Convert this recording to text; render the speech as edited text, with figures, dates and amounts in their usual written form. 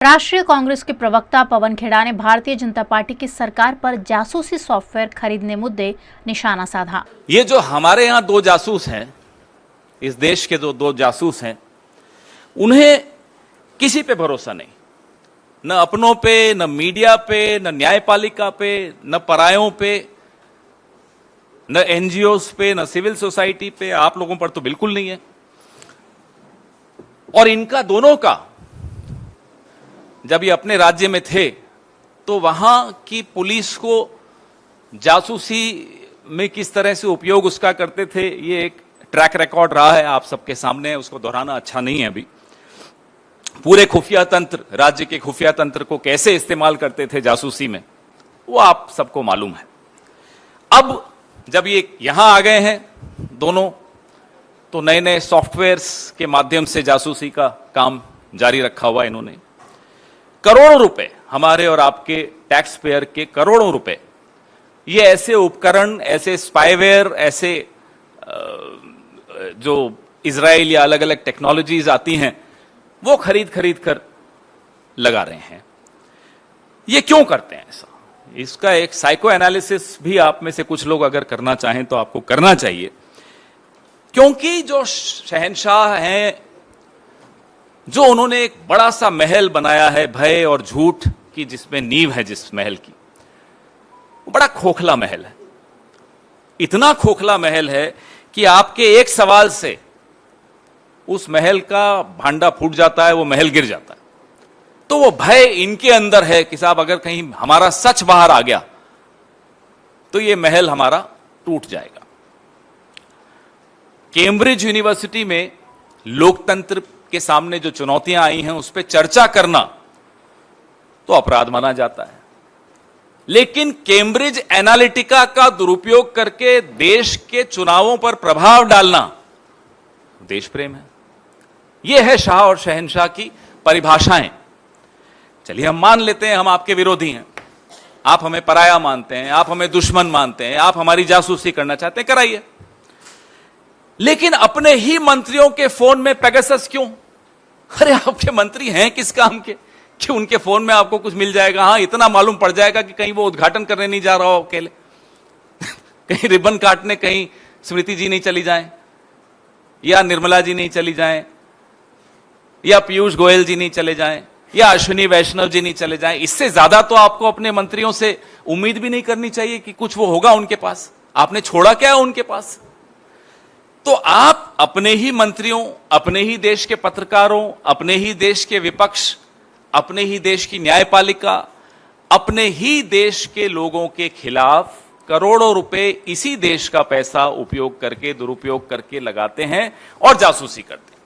राष्ट्रीय कांग्रेस के प्रवक्ता पवन खेड़ा ने भारतीय जनता पार्टी की सरकार पर जासूसी सॉफ्टवेयर खरीदने मुद्दे निशाना साधा। ये जो हमारे यहाँ दो जासूस हैं, इस देश के जो दो जासूस हैं, उन्हें किसी पे भरोसा नहीं, न अपनों पे, न मीडिया पे, न न्यायपालिका पे, न परायों पे, न एनजीओस पे, न सिविल सोसाइटी पे, आप लोगों पर तो बिल्कुल नहीं है। और इनका दोनों का जब ये अपने राज्य में थे तो वहां की पुलिस को जासूसी में किस तरह से उपयोग उसका करते थे, ये एक ट्रैक रिकॉर्ड रहा है, आप सबके सामने है, उसको दोहराना अच्छा नहीं है। अभी पूरे खुफिया तंत्र, राज्य के खुफिया तंत्र को कैसे इस्तेमाल करते थे जासूसी में, वो आप सबको मालूम है। अब जब ये यहां आ गए हैं दोनों, तो नए नए सॉफ्टवेयर्स के माध्यम से जासूसी का काम जारी रखा हुआ इन्होंने। करोड़ों रुपए, हमारे और आपके टैक्स पेयर के करोड़ों रुपए, ये ऐसे उपकरण, ऐसे स्पाईवेयर, ऐसे जो इजराइल या अलग अलग टेक्नोलॉजीज आती हैं, वो खरीद कर लगा रहे हैं। ये क्यों करते हैं ऐसा? इसका एक साइको एनालिसिस भी आप में से कुछ लोग अगर करना चाहें तो आपको करना चाहिए। क्योंकि जो शहंशाह हैं, जो उन्होंने एक बड़ा सा महल बनाया है भय और झूठ की, जिसमें नींव है जिस महल की, वो बड़ा खोखला महल है। इतना खोखला महल है कि आपके एक सवाल से उस महल का भांडा फूट जाता है, वो महल गिर जाता है। तो वो भय इनके अंदर है कि साहब अगर कहीं हमारा सच बाहर आ गया तो ये महल हमारा टूट जाएगा। कैम्ब्रिज यूनिवर्सिटी में लोकतंत्र के सामने जो चुनौतियां आई हैं उस पर चर्चा करना तो अपराध माना जाता है, लेकिन कैम्ब्रिज एनालिटिका का दुरुपयोग करके देश के चुनावों पर प्रभाव डालना देश प्रेम है। यह है शाह और शहंशाह की परिभाषाएं। चलिए हम मान लेते हैं हम आपके विरोधी हैं, आप हमें पराया मानते हैं, आप हमें दुश्मन मानते हैं, आप हमारी जासूसी करना चाहते हैं, कराइए। लेकिन अपने ही मंत्रियों के फोन में पेगासस क्यों? अरे आपके मंत्री हैं किस काम के कि उनके फोन में आपको कुछ मिल जाएगा? हाँ, इतना मालूम पड़ जाएगा कि कहीं वो उद्घाटन करने नहीं जा रहा हो अकेले, कहीं रिबन काटने कहीं स्मृति जी नहीं चली जाएं, या निर्मला जी नहीं चली जाएं, या पीयूष गोयल जी नहीं चले जाएं, या अश्विनी वैष्णव जी नहीं चले जाएं। इससे ज्यादा तो आपको अपने मंत्रियों से उम्मीद भी नहीं करनी चाहिए कि कुछ वो होगा उनके पास। आपने छोड़ा क्या है उनके पास? तो आप अपने ही मंत्रियों, अपने ही देश के पत्रकारों, अपने ही देश के विपक्ष, अपने ही देश की न्यायपालिका, अपने ही देश के लोगों के खिलाफ करोड़ों रुपए इसी देश का पैसा उपयोग करके, दुरुपयोग करके लगाते हैं और जासूसी करते हैं।